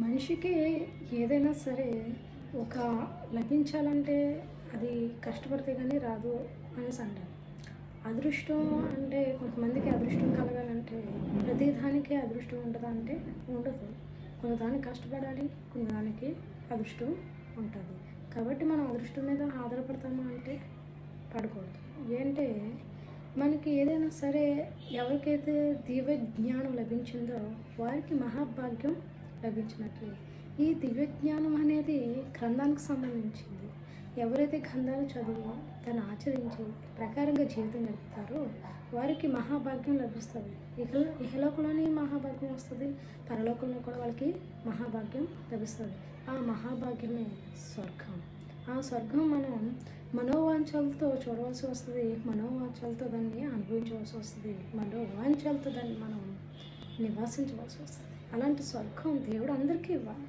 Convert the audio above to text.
మనిషికి ఏదైనా సరే ఒక లభించాలంటే అది కష్టపడితే కానీ రాదు అనేసి అంటారు. అదృష్టం అంటే కొంతమందికి అదృష్టం కలగాలంటే ప్రతిదానికి అదృష్టం ఉంటుందా అంటే ఉండదు. కొంతదానికి కష్టపడాలి, కొంతదానికి అదృష్టం ఉంటుంది. కాబట్టి మనం అదృష్టం మీద ఆధారపడతామా అంటే పడకూడదు. ఏంటంటే మనకి ఏదైనా సరే ఎవరికైతే దివ్య జ్ఞానం లభించిందో వారికి మహాభాగ్యం లభించినట్లే. ఈ దివ్య జ్ఞానం అనేది గ్రంథానికి సంబంధించింది. ఎవరైతే గ్రంథాలు చదివి దాన్ని ఆచరించి ప్రకారంగా జీవితం గడుపుతారో వారికి మహాభాగ్యం లభిస్తుంది. ఇహలోకంలోని మహాభాగ్యం వస్తుంది, పరలోకంలో కూడా వాళ్ళకి మహాభాగ్యం లభిస్తుంది. ఆ మహాభాగ్యమే స్వర్గం. ఆ స్వర్గం మనం మనోవాంఛలతో చూడవలసి వస్తుంది, మనోవాంఛలతో దాన్ని అనుభవించవలసి వస్తుంది, మనోవాంఛలతో దాన్ని మనం నివాసించవలసి వస్తుంది. అలాంటి స్వర్గం దేవుడు అందరికీ ఇవ్వాలి.